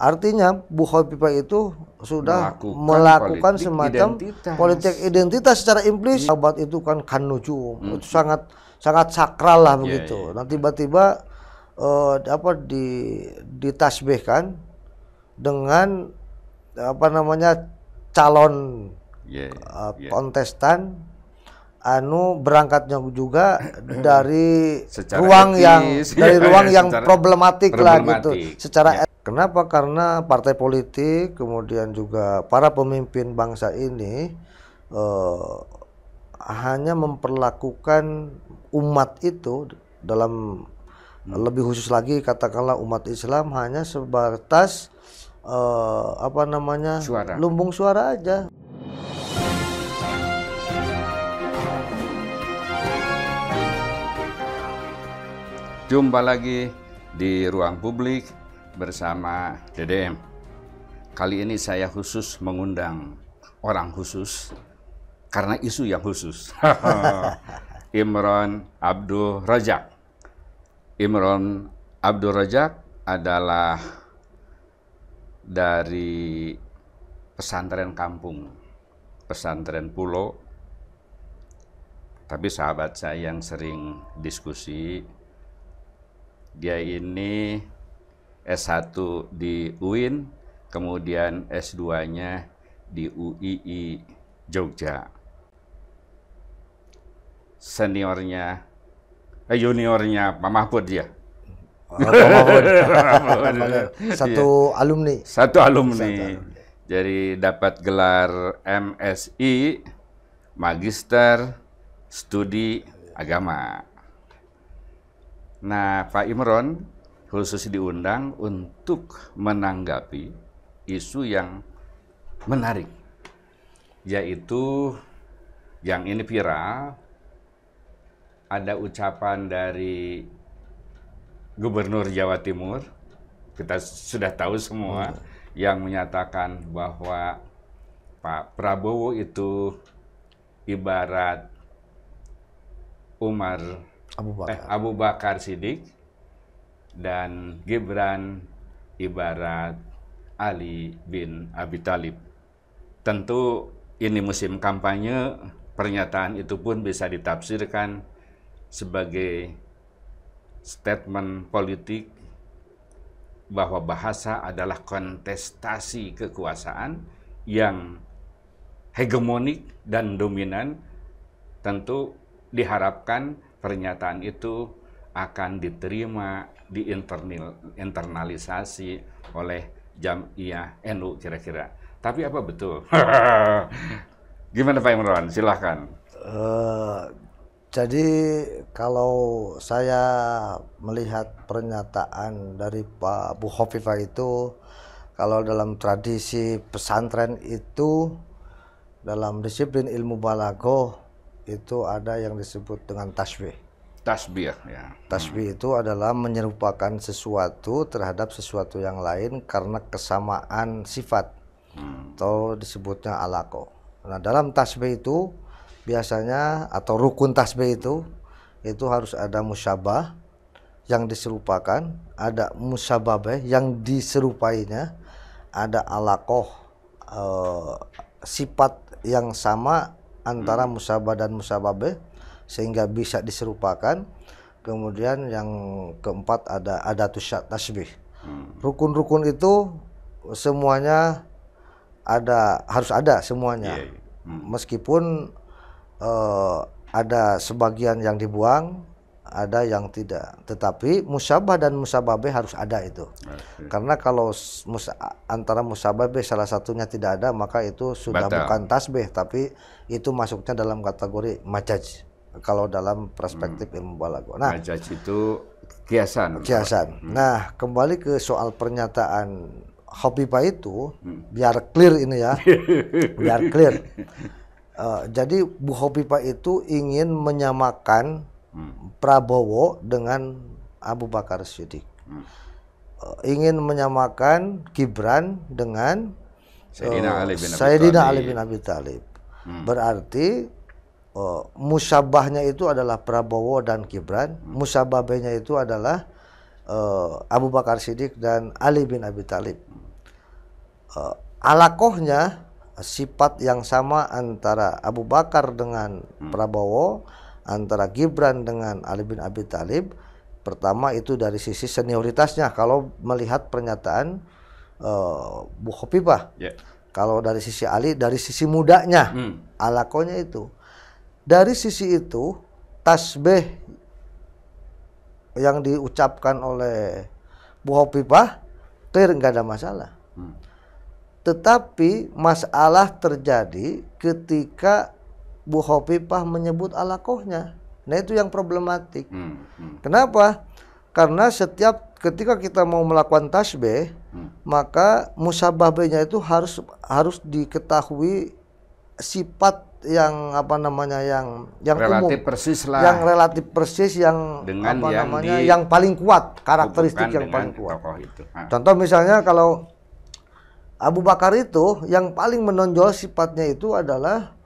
Artinya Bu Hovifah itu sudah melakukan semacam politik identitas secara implisit. Sahabat itu kan nujum, itu sangat sakral lah begitu. Nah tiba-tiba ditasbihkan dengan calon kontestan berangkatnya juga dari ruang yang problematik lah gitu. Kenapa? Karena partai politik kemudian juga para pemimpin bangsa ini hanya memperlakukan umat itu dalam lebih khusus lagi katakanlah umat Islam hanya sebatas lumbung suara aja. Jumpa lagi di Ruang Publik bersama DDM. Kali ini saya khusus mengundang orang khusus karena isu yang khusus. Imron Abdul Razak. Imron Abdul Razak adalah dari pesantren kampung, pesantren pulau. Tapi sahabat saya yang sering diskusi, dia ini S1 di UIN, kemudian S2-nya di UII Jogja. Juniornya Pak Mahfud ya. Satu alumni. Jadi dapat gelar MSI, Magister Studi Agama. Nah, Pak Imron khusus diundang untuk menanggapi isu yang menarik, yaitu yang ini viral, ada ucapan dari Gubernur Jawa Timur, kita sudah tahu semua, yang menyatakan bahwa Pak Prabowo itu ibarat Abu Bakar Siddiq dan Gibran ibarat Ali bin Abi Thalib. Tentu ini musim kampanye, pernyataan itu pun bisa ditafsirkan sebagai statement politik bahwa bahasa adalah kontestasi kekuasaan yang hegemonik dan dominan. Tentu diharapkan pernyataan itu akan diterima, internalisasi oleh Jamiah NU kira-kira. Tapi apa betul? Gimana Pak Imron? Silahkan. Jadi kalau saya melihat pernyataan dari Pak Bu Hovifah itu, kalau dalam tradisi pesantren itu, dalam disiplin ilmu balaghah itu ada yang disebut dengan tasbih. Tasbih ya. Tasbih itu adalah menyerupakan sesuatu terhadap sesuatu yang lain karena kesamaan sifat, atau disebutnya alaqah. Nah, dalam tasbih itu biasanya atau rukun tasbih itu harus ada musyabah yang diserupakan, ada musyababah yang diserupainya, ada alaqah sifat yang sama antara musyabah dan musyababah sehingga bisa diserupakan. Kemudian yang keempat ada adatus tasbih. Rukun-rukun itu semuanya harus ada semuanya. Meskipun ada sebagian yang dibuang, ada yang tidak. Tetapi musyabah dan musyababah harus ada itu. Karena kalau antara musyababah salah satunya tidak ada, maka itu sudah bukan tasbih, tapi itu masuknya dalam kategori majaz. Kalau dalam perspektif ilmu balaghah. Nah, majaz itu kiasan. Nah, kembali ke soal pernyataan Hovifah itu, biar clear ini ya, biar clear. Jadi Bu Hovifah itu ingin menyamakan Prabowo dengan Abu Bakar Siddiq, ingin menyamakan Gibran dengan Sayyidina Ali bin Abi Thalib. Berarti musyabahnya itu adalah Prabowo dan Gibran, musyababahnya itu adalah Abu Bakar Siddiq dan Ali bin Abi Thalib. alakohnya sifat yang sama antara Abu Bakar dengan Prabowo, antara Gibran dengan Ali bin Abi Thalib. Pertama itu dari sisi senioritasnya, kalau melihat pernyataan Bu Khofifah. Kalau dari sisi Ali, dari sisi mudanya, alakohnya itu. Dari sisi itu, tasbih yang diucapkan oleh Bu Khofifah clear, nggak ada masalah. Tetapi masalah terjadi ketika Bu Khofifah menyebut alakohnya. Nah itu yang problematik. Kenapa? Karena ketika kita mau melakukan tasbih, maka musababahnya itu harus diketahui sifat yang yang relatif umum, persis lah, yang relatif persis, yang dengan yang paling kuat, karakteristik yang paling kuat. Itu. Contoh misalnya kalau Abu Bakar itu yang paling menonjol sifatnya itu adalah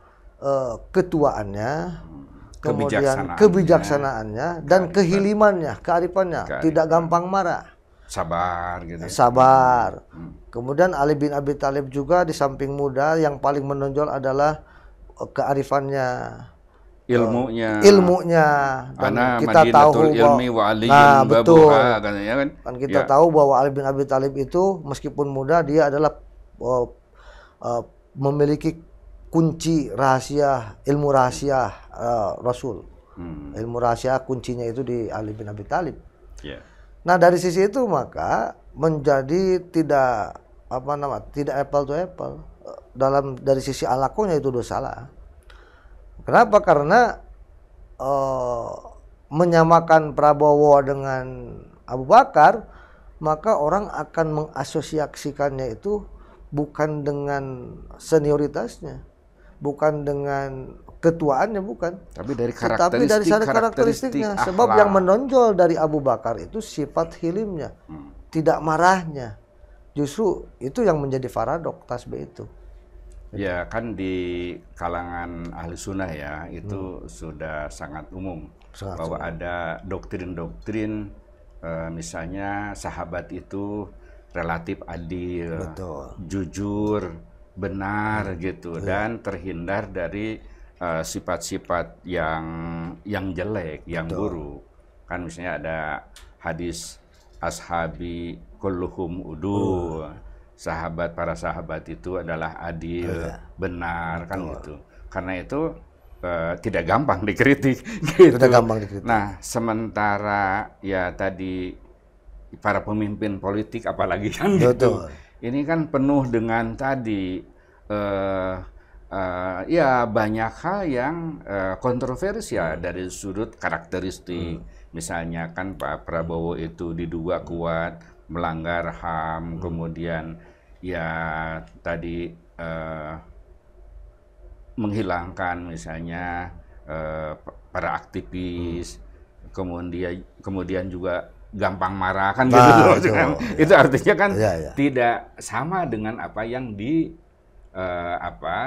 ketuaannya, kemudian kebijaksanaannya dan kehilimannya, kearifannya, tidak gampang marah, sabar gitu. Sabar. Kemudian Ali bin Abi Thalib juga di samping muda yang paling menonjol adalah kearifannya, ilmunya. Dan kita tahu bahwa betul. Kan kita tahu bahwa Ali bin Abi Thalib itu meskipun muda, dia adalah memiliki kunci rahasia, ilmu rahasia Rasul. Ilmu rahasia kuncinya itu di Ali bin Abi Thalib. Nah dari sisi itu maka menjadi tidak apple to apple. Dari sisi alakohnya itu dosa salah. Kenapa? Karena menyamakan Prabowo dengan Abu Bakar, maka orang akan mengasosiasikannya itu bukan dengan senioritasnya, bukan dengan ketuaannya, bukan. Tapi dari karakteristiknya. Sebab yang menonjol dari Abu Bakar itu sifat hilimnya, tidak marahnya. Justru itu yang menjadi paradok tasbih itu. Ya kan di kalangan ahli sunnah ya itu sudah sangat umum bahwa ada doktrin-doktrin misalnya sahabat itu relatif adil, jujur, benar gitu, dan terhindar dari sifat-sifat yang jelek, yang buruk. Kan misalnya ada hadis ashabi kulluhum udul. Para sahabat itu adalah adil, benar, kan gitu. Karena itu tidak gampang dikritik gitu. Nah, sementara ya tadi para pemimpin politik apalagi kan gitu. Ini kan penuh dengan tadi ya banyak hal yang kontroversial dari sudut karakteristik. Misalnya kan Pak Prabowo itu diduga kuat melanggar HAM, kemudian ya tadi menghilangkan misalnya para aktivis, kemudian juga gampang marah kan gitu. Itu artinya kan tidak sama dengan apa yang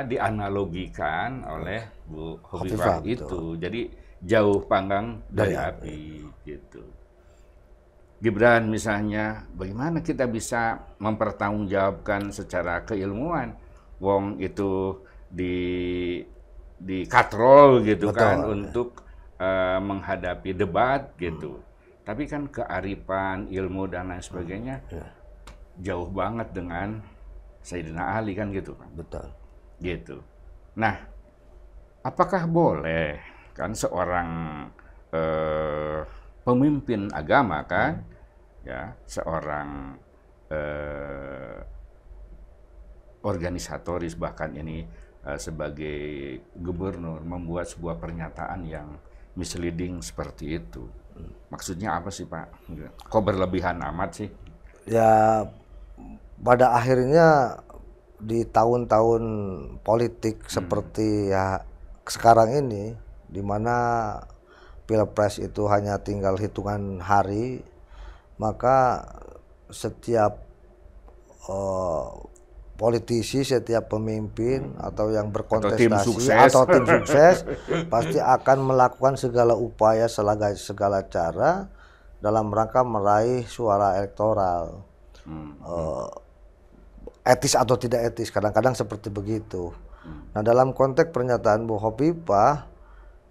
dianalogikan oleh Bu Khofifah itu. Jadi jauh panggang dari api gitu. Gibran misalnya, bagaimana kita bisa mempertanggungjawabkan secara keilmuan, wong itu di katrol gitu kan untuk menghadapi debat gitu. Tapi kan kearifan, ilmu dan lain sebagainya jauh banget dengan Sayyidina Ali kan gitu kan. Gitu. Nah, apakah boleh kan seorang pemimpin agama kan, ya seorang organisatoris bahkan ini sebagai gubernur membuat sebuah pernyataan yang misleading seperti itu? Maksudnya apa sih Pak? Kok berlebihan amat sih? Ya pada akhirnya di tahun-tahun politik seperti ya sekarang ini, di mana Pilpres itu hanya tinggal hitungan hari, maka setiap politisi, setiap pemimpin atau yang berkontestasi atau tim sukses pasti akan melakukan segala upaya, segala cara dalam rangka meraih suara elektoral. etis atau tidak etis, kadang-kadang seperti begitu. Nah, dalam konteks pernyataan Bu Hovifah,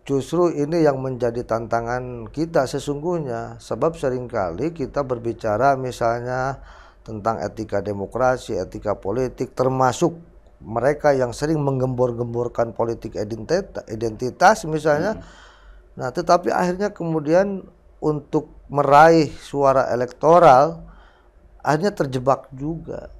justru ini yang menjadi tantangan kita sesungguhnya, sebab seringkali kita berbicara misalnya tentang etika demokrasi, etika politik, termasuk mereka yang sering menggembor-gemborkan politik identitas misalnya. Nah, tetapi akhirnya kemudian untuk meraih suara elektoral akhirnya terjebak juga.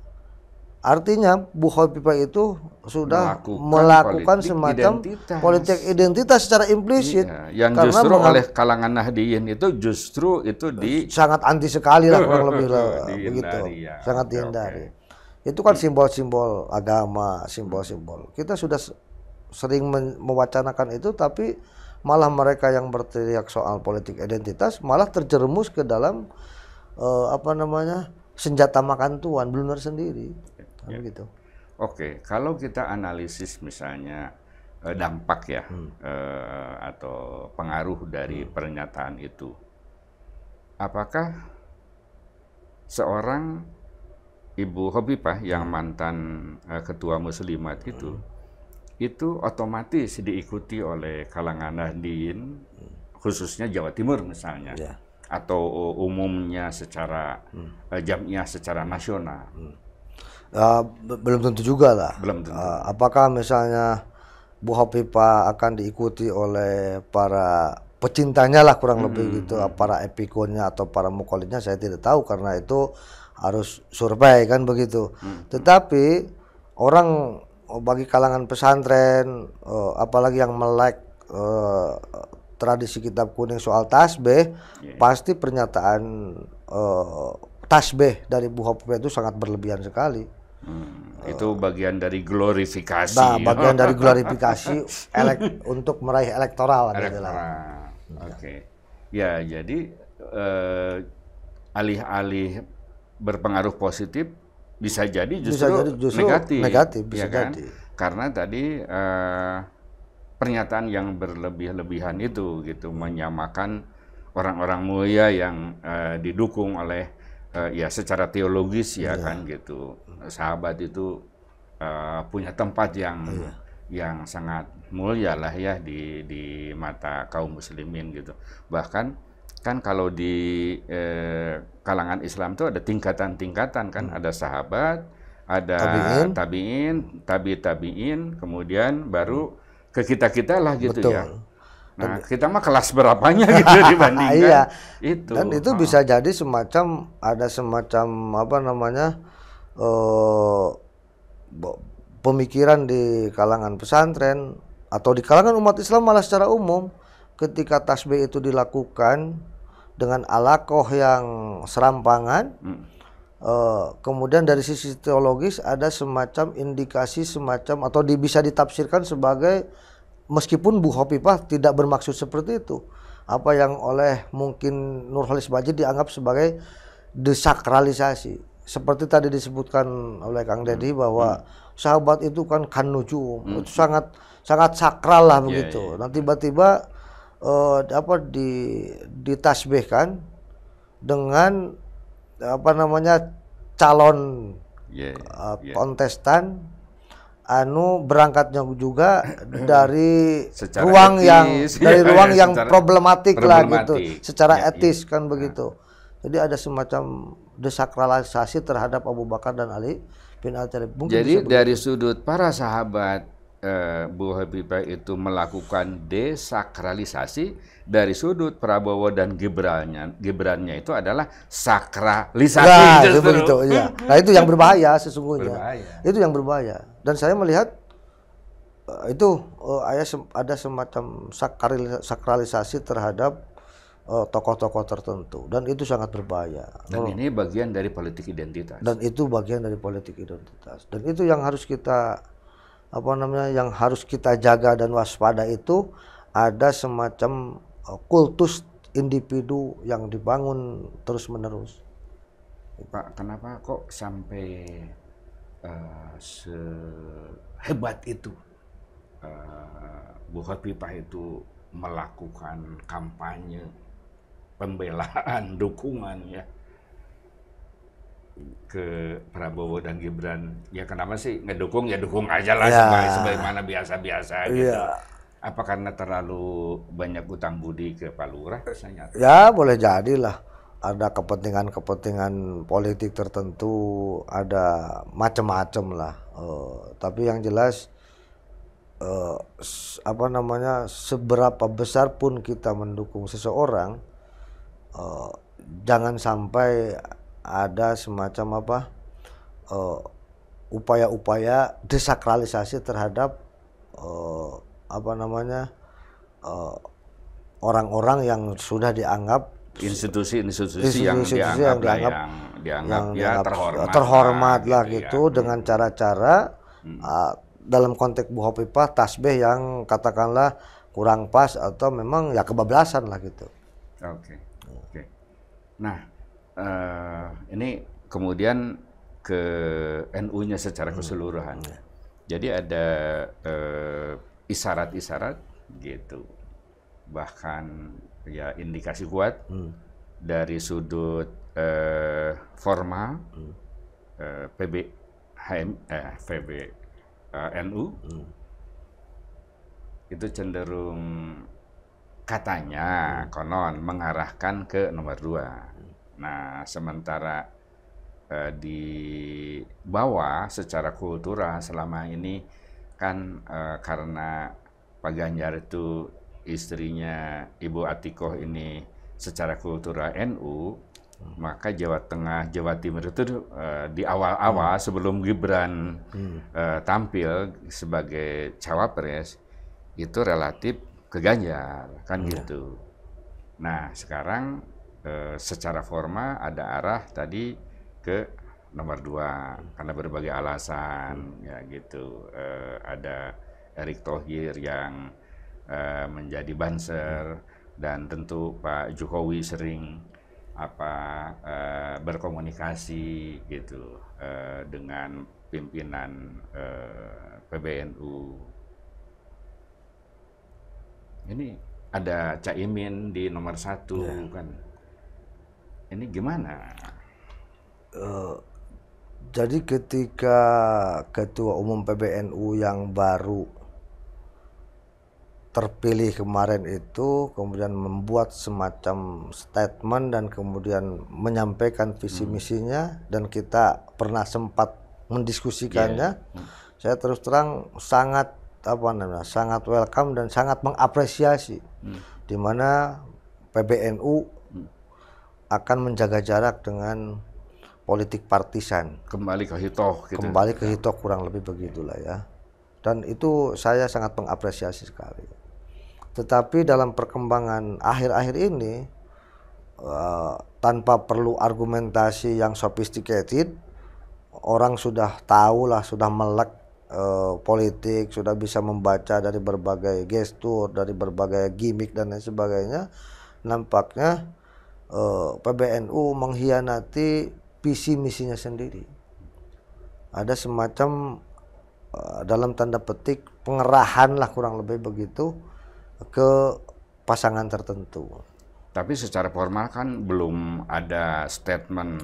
Artinya Bu Hovifah itu sudah melakukan semacam politik identitas secara implisit. Iya, yang justru oleh kalangan Nahdliyin itu justru itu sangat anti sekali lah kurang lebih begitu. Ya. Sangat dihindari. Itu kan simbol-simbol agama, simbol-simbol. Kita sudah sering mewacanakan itu, tapi malah mereka yang berteriak soal politik identitas malah terjerumus ke dalam senjata makan tuan, blunder sendiri. Ya. Gitu. Oke, kalau kita analisis misalnya dampak ya atau pengaruh dari pernyataan itu, apakah seorang Ibu Hovifah yang mantan ketua Muslimat itu otomatis diikuti oleh kalangan Nahdliyin, khususnya Jawa Timur misalnya, atau umumnya secara jamiah secara nasional? Belum tentu juga lah. Belum tentu. Apakah misalnya Bu Hovifah akan diikuti oleh para pecintanya lah kurang lebih gitu, para epikonnya atau para mukallidnya, saya tidak tahu karena itu harus survei kan begitu. Tetapi orang bagi kalangan pesantren, apalagi yang melek tradisi kitab kuning soal tasbih, pasti pernyataan tasbih dari Bu Hovifah itu sangat berlebihan sekali. Itu bagian dari glorifikasi. Nah, bagian dari glorifikasi untuk meraih elektoral. Oke. Ya, jadi alih-alih berpengaruh positif bisa jadi justru negatif bisa kan? Jadi. Karena tadi pernyataan yang berlebih-lebihan itu gitu menyamakan orang-orang mulia yang didukung oleh ya secara teologis ya kan gitu. Sahabat itu punya tempat yang sangat mulia lah ya di mata kaum muslimin gitu. Bahkan kan kalau di kalangan Islam itu ada tingkatan-tingkatan kan, ada sahabat, ada tabi'in, kemudian baru ke kita-kita lah gitu. Betul. Ya. Nah, kita mah kelas berapanya gitu dibandingkan itu. Dan itu bisa jadi ada semacam pemikiran di kalangan pesantren atau di kalangan umat Islam malah secara umum, ketika tasbih itu dilakukan dengan alaqoh yang serampangan, kemudian dari sisi teologis ada semacam indikasi atau bisa ditafsirkan sebagai, meskipun Bu Hovifah tidak bermaksud seperti itu, apa yang oleh mungkin Nurholis Bachir dianggap sebagai desakralisasi. Seperti tadi disebutkan oleh Kang Deddy bahwa sahabat itu kan nujum, itu sangat sakral lah begitu. Nah, tiba-tiba ditasbihkan dengan calon kontestan berangkatnya juga dari ruang yang problematik lah gitu, secara etis kan begitu. Jadi ada semacam desakralisasi terhadap Abu Bakar dan Ali bin Abi Thalib. Jadi dari sudut para sahabat, Bu Hovifah itu melakukan desakralisasi, dari sudut Prabowo dan Gibrannya itu adalah sakralisasi. Nah, begitu, ya. Nah, itu yang berbahaya sesungguhnya. Itu yang berbahaya. Dan saya melihat itu ada semacam sakralisasi terhadap tokoh-tokoh tertentu, dan itu sangat berbahaya. Dan ini bagian dari politik identitas. Dan itu bagian dari politik identitas. Dan itu yang harus kita yang harus kita jaga dan waspada, itu ada semacam kultus individu yang dibangun terus-menerus. Pak, kenapa kok sampai sehebat itu Bu Hovifah itu melakukan kampanye pembelaan, dukungan ya? ke Prabowo dan Gibran, ya kenapa sih ngedukung, ya dukung aja lah Ya. sebagaimana biasa-biasa gitu. Iya. Apa karena terlalu banyak utang budi ke Pak Lurah misalnya? Ya boleh jadilah. Ada kepentingan-kepentingan politik tertentu, ada macam-macam lah. Tapi yang jelas apa namanya, seberapa besar pun kita mendukung seseorang, jangan sampai ada semacam apa upaya-upaya desakralisasi terhadap apa namanya orang-orang yang sudah dianggap institusi yang dianggap ya terhormat lah ya. gitu, dengan cara-cara dalam konteks Bu Hovifah tasbih yang katakanlah kurang pas atau memang ya kebablasan lah gitu. Oke. Nah, ini kemudian ke NU-nya secara keseluruhan. Jadi ada isyarat-isyarat gitu, bahkan ya indikasi kuat dari sudut formal NU itu cenderung katanya konon mengarahkan ke nomor 2. Nah, sementara di bawah secara kultural selama ini kan karena Pak Ganjar itu istrinya Ibu Atikoh ini secara kultural NU, maka Jawa Tengah, Jawa Timur itu di awal-awal sebelum Gibran tampil sebagai cawapres itu relatif ke Ganjar kan gitu. Nah sekarang secara formal ada arah tadi ke nomor 2 karena berbagai alasan ya gitu. Ada Erick Thohir yang menjadi banser, dan tentu Pak Jokowi sering berkomunikasi gitu dengan pimpinan PBNU. Ini ada Caimin di nomor 1 kan. Ini gimana? Jadi ketika Ketua Umum PBNU yang baru terpilih kemarin itu kemudian membuat semacam statement dan kemudian menyampaikan visi misinya, dan kita pernah sempat mendiskusikannya, saya terus terang sangat sangat welcome dan sangat mengapresiasi di mana PBNU akan menjaga jarak dengan politik partisan, kembali ke hitoh gitu. Kembali ke hitoh kurang lebih begitulah ya. Dan itu saya sangat mengapresiasi sekali. Tetapi dalam perkembangan akhir-akhir ini tanpa perlu argumentasi yang sophisticated, orang sudah tahu lah, sudah melek politik, sudah bisa membaca dari berbagai gestur, dari berbagai gimmick dan lain sebagainya. Nampaknya PBNU mengkhianati visi misinya sendiri. Ada semacam dalam tanda petik pengerahan lah kurang lebih begitu ke pasangan tertentu. Tapi secara formal kan belum ada statement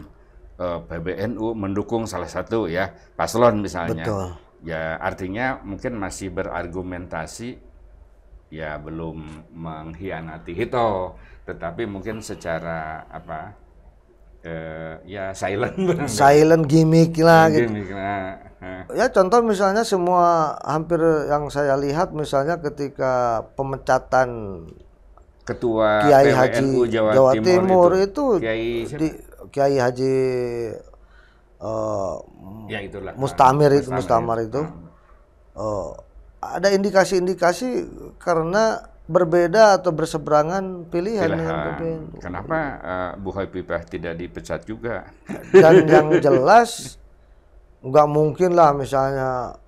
PBNU mendukung salah satu ya paslon misalnya. Betul. Ya artinya mungkin masih berargumentasi, ya belum mengkhianati hitoh, tetapi mungkin secara ya silent gimmick lah gitu. Gimmick lah. Ya contoh misalnya semua hampir yang saya lihat misalnya ketika pemecatan Ketua Kiai PBNU Haji Jawa Timur itu Kiai Haji ya itulah Mustamar itu ada indikasi-indikasi karena berbeda atau berseberangan pilihan dengan PBNU. Kenapa Bu Hovifah tidak dipecat juga? Dan yang jelas nggak mungkin lah misalnya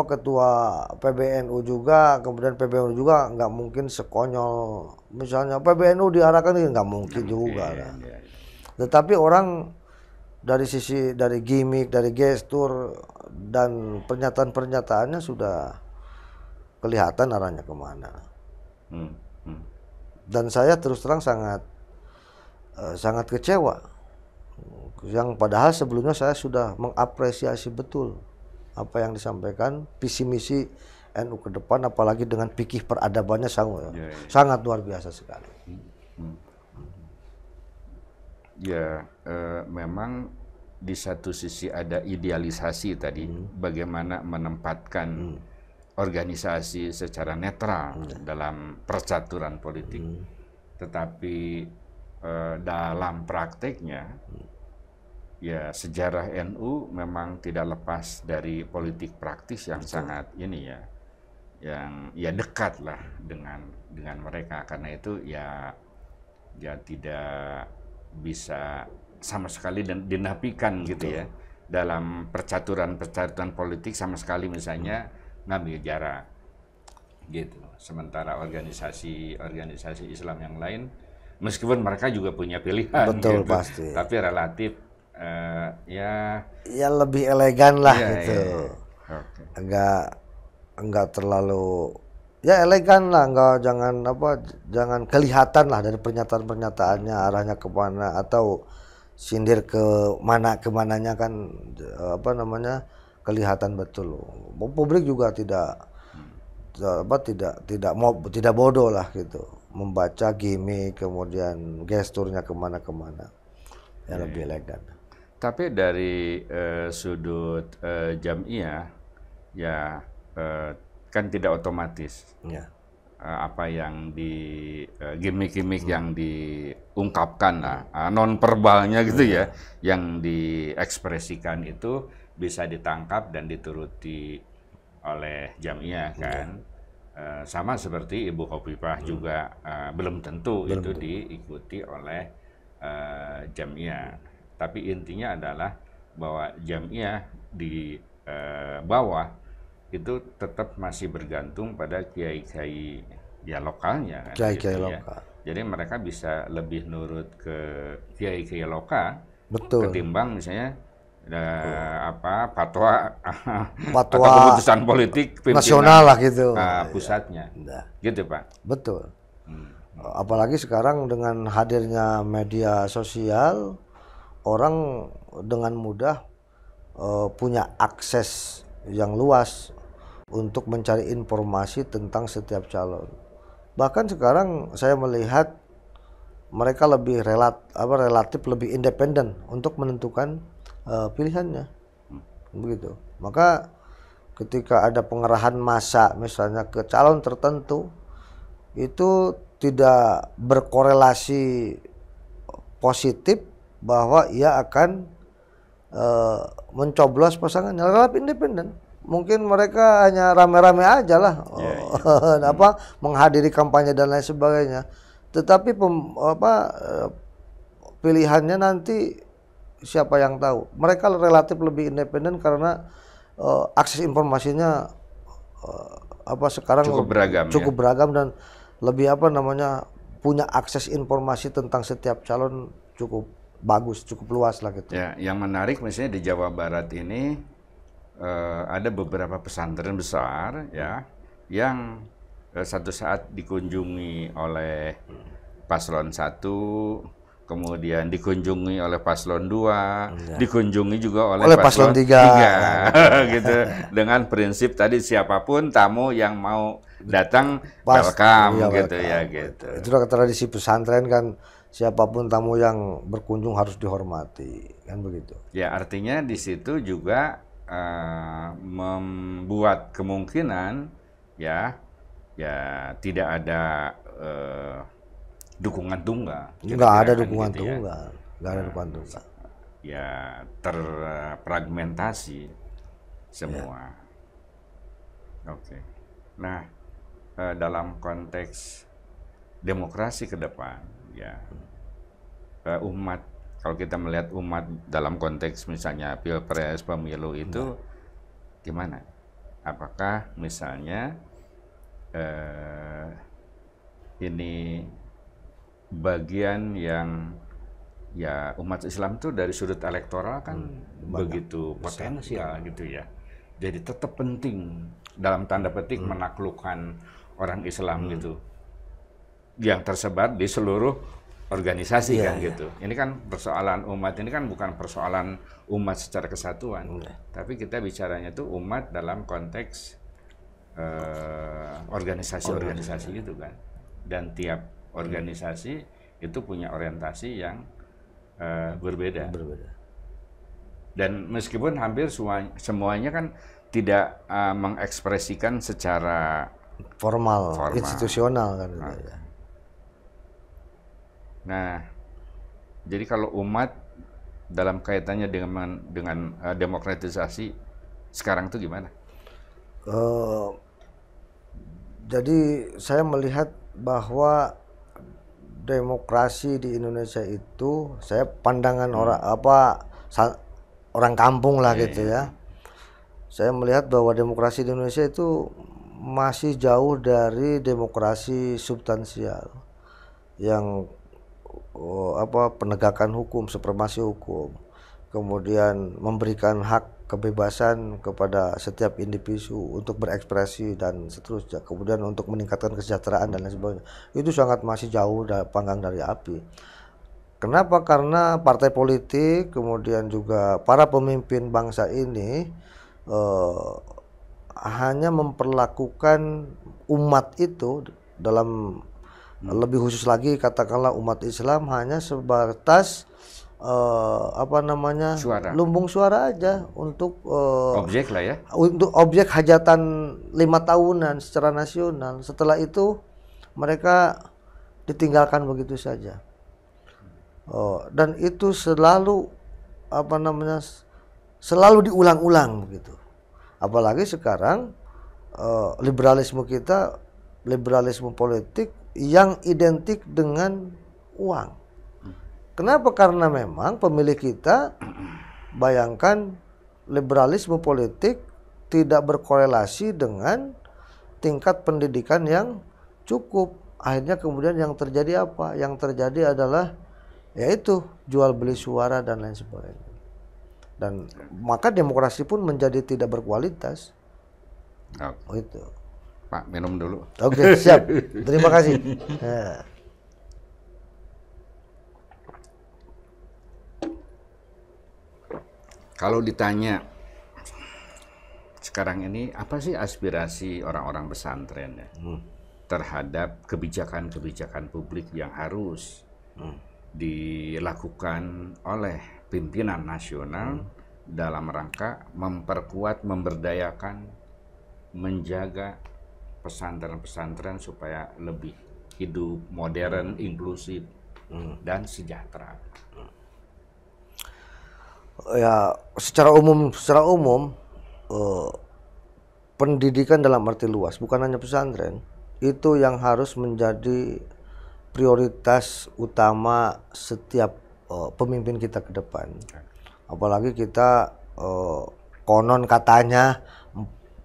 ketua PBNU juga, kemudian PBNU juga nggak mungkin sekonyol misalnya PBNU diarahkan, nggak mungkin juga lah. Ya. Tetapi orang dari gimmick, dari gestur dan pernyataan-pernyataannya sudah kelihatan arahnya kemana. Dan saya terus terang sangat kecewa Yang padahal sebelumnya saya sudah mengapresiasi betul apa yang disampaikan, visi misi NU ke depan, apalagi dengan fikih peradabannya sangat luar biasa sekali. Ya, memang di satu sisi ada idealisasi tadi, bagaimana menempatkan organisasi secara netral dalam percaturan politik. Tetapi dalam prakteknya, ya sejarah NU memang tidak lepas dari politik praktis yang sangat ini ya, yang ya dekat lah dengan mereka. Karena itu ya tidak bisa sama sekali dan dinafikan gitu ya dalam percaturan politik sama sekali, misalnya ngambil jarak gitu. Sementara organisasi Islam yang lain, meskipun mereka juga punya pilihan, betul, gitu, pasti, tapi relatif ya lebih elegan lah gitu. Okay. Enggak terlalu ya elegan lah, jangan kelihatan lah dari pernyataan-pernyataannya arahnya kemana, atau sindir kemananya kan kelihatan betul. Publik juga tidak bodoh lah gitu, membaca gimmick kemudian gesturnya kemana-kemana ya lebih elegan. Tapi dari sudut Jam'iyah ya kan tidak otomatis apa yang di gimmick-gimmick yang diungkapkan non verbalnya gitu ya, yang diekspresikan itu bisa ditangkap dan dituruti oleh Jam'iyah kan. Sama seperti Ibu Khofifah juga belum tentu itu diikuti oleh Jam'iyah. Tapi intinya adalah bahwa Jam'iyah di bawah itu tetap masih bergantung pada kiai-kiai ya lokalnya kan, kiai-kiai gitu, lokal. Jadi mereka bisa lebih nurut ke kiai-kiai lokal, betul, ketimbang misalnya fatwa atau keputusan politik nasional lah gitu, pusatnya, gitu Pak. Betul. Apalagi sekarang dengan hadirnya media sosial, orang dengan mudah punya akses yang luas untuk mencari informasi tentang setiap calon. Bahkan sekarang saya melihat mereka lebih relatif lebih independen untuk menentukan pilihannya, begitu. Maka ketika ada pengerahan massa misalnya ke calon tertentu, itu tidak berkorelasi positif bahwa ia akan mencoblos pasangannya, relatif independen. Mungkin mereka hanya rame-rame aja lah, menghadiri kampanye dan lain sebagainya. Tetapi pilihannya nanti siapa yang tahu. Mereka relatif lebih independen karena akses informasinya sekarang cukup beragam dan lebih punya akses informasi tentang setiap calon cukup bagus, cukup luas lah gitu. Ya, yang menarik misalnya di Jawa Barat ini ada beberapa pesantren besar ya yang satu saat dikunjungi oleh paslon 1, kemudian dikunjungi oleh paslon 2, dikunjungi juga oleh paslon 3 gitu, dengan prinsip tadi siapapun tamu yang mau datang welcome gitu ya gitu. Itu tradisi pesantren kan, siapapun tamu yang berkunjung harus dihormati kan begitu. Ya, artinya di situ juga membuat kemungkinan ya tidak ada dukungan tunggal. Nggak ada dukungan tunggal, nggak ada dukungan tunggal. Ya terfragmentasi semua. Oke. Nah, dalam konteks demokrasi ke depan, ya umat, kalau kita melihat umat dalam konteks misalnya pilpres, pemilu itu gimana? Apakah misalnya ini bagian yang ya umat Islam tuh dari sudut elektoral kan begitu potensial gitu ya. Jadi tetap penting dalam tanda petik menaklukkan orang Islam gitu, yang tersebar di seluruh organisasi Iya, kan iya. gitu. Ini kan persoalan umat, ini kan bukan persoalan umat secara kesatuan, tapi kita bicaranya tuh umat dalam konteks organisasi-organisasi gitu kan. Dan tiap organisasi itu punya orientasi yang berbeda. Dan meskipun hampir semuanya kan tidak mengekspresikan secara Formal. Institusional kan gitu ya. Nah, jadi kalau umat dalam kaitannya dengan demokratisasi sekarang itu gimana? Jadi saya melihat bahwa demokrasi di Indonesia itu, saya pandangan orang kampung lah gitu ya. Saya melihat bahwa demokrasi di Indonesia itu masih jauh dari demokrasi substansial yang penegakan hukum, supremasi hukum, kemudian memberikan hak kebebasan kepada setiap individu untuk berekspresi dan seterusnya, kemudian untuk meningkatkan kesejahteraan dan lain sebagainya. Itu sangat masih jauh panggang dari api. Kenapa? Karena partai politik, kemudian juga para pemimpin bangsa ini hanya memperlakukan umat itu dalam lebih khusus lagi katakanlah umat Islam hanya sebatas Suara. lumbung suara aja untuk Objek lah ya. untuk objek hajatan 5 tahunan secara nasional. Setelah itu mereka ditinggalkan begitu saja. Dan itu selalu selalu diulang-ulang begitu. Apalagi sekarang liberalisme kita, liberalisme politik yang identik dengan uang. Kenapa? Karena memang pemilih kita, bayangkan liberalisme politik tidak berkorelasi dengan tingkat pendidikan yang cukup. Akhirnya kemudian yang terjadi apa? Yang terjadi adalah yaitu jual beli suara dan lain sebagainya. Dan maka demokrasi pun menjadi tidak berkualitas. Itu. Pak, minum dulu. Oke, siap. Terima kasih. Ya. Kalau ditanya sekarang ini apa sih aspirasi orang-orang pesantren ya terhadap kebijakan-kebijakan publik yang harus dilakukan oleh pimpinan nasional dalam rangka memperkuat, memberdayakan, menjaga pesantren-pesantren supaya lebih hidup modern, inklusif, dan sejahtera. Ya, secara umum pendidikan dalam arti luas, bukan hanya pesantren, itu yang harus menjadi prioritas utama setiap pemimpin kita ke depan. Apalagi kita konon katanya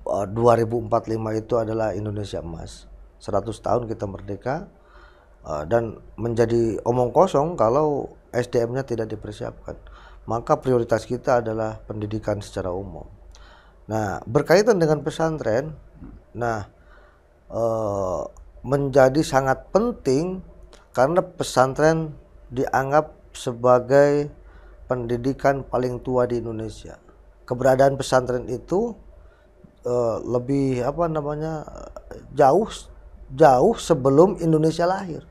2045 itu adalah Indonesia emas. 100 tahun kita merdeka, dan menjadi omong kosong kalau SDM-nya tidak dipersiapkan. Maka prioritas kita adalah pendidikan secara umum. Nah, berkaitan dengan pesantren, menjadi sangat penting karena pesantren dianggap sebagai pendidikan paling tua di Indonesia. Keberadaan pesantren itu lebih jauh sebelum Indonesia lahir.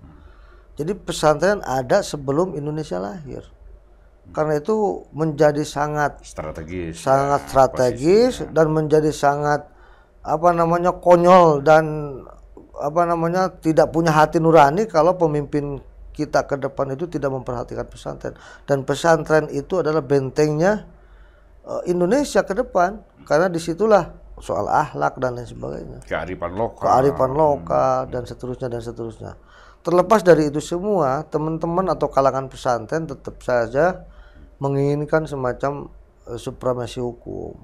Jadi pesantren ada sebelum Indonesia lahir. Karena itu menjadi sangat strategis dan menjadi sangat konyol dan tidak punya hati nurani kalau pemimpin kita ke depan itu tidak memperhatikan pesantren. Dan pesantren itu adalah bentengnya Indonesia ke depan, karena disitulah soal akhlak dan lain sebagainya, kearifan lokal dan seterusnya. Terlepas dari itu semua, teman-teman atau kalangan pesantren tetap saja menginginkan semacam supremasi hukum,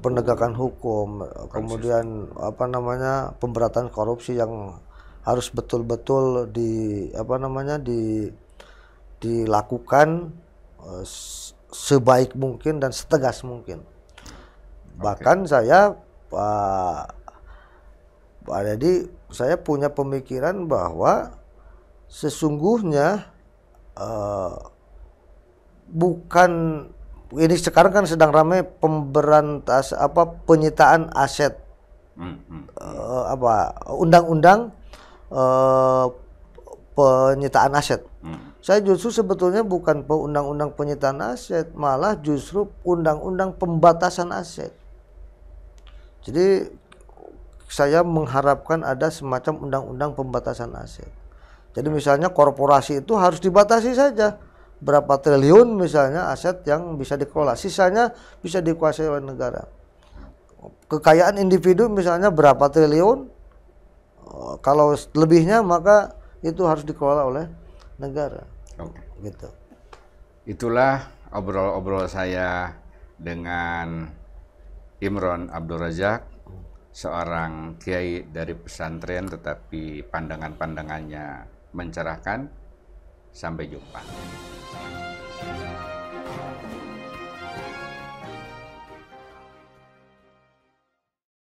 penegakan hukum, kemudian pemberantasan korupsi yang harus betul-betul dilakukan sebaik mungkin dan setegas mungkin. Bahkan saya Pak Deddy, saya punya pemikiran bahwa sesungguhnya bukan ini sekarang kan sedang ramai penyitaan aset, undang-undang penyitaan aset. Saya justru sebetulnya bukan undang-undang penyitaan aset, malah justru undang-undang pembatasan aset. Jadi saya mengharapkan ada semacam undang-undang pembatasan aset. Jadi misalnya korporasi itu harus dibatasi saja. Berapa triliun misalnya aset yang bisa dikelola. Sisanya bisa dikuasai oleh negara. Kekayaan individu misalnya berapa triliun. Kalau lebihnya maka itu harus dikelola oleh negara. Oke. Gitu. Itulah obrol-obrol saya dengan Imron Abdul Razak, seorang kiai dari pesantren tetapi pandangan-pandangannya mencerahkan. Sampai jumpa.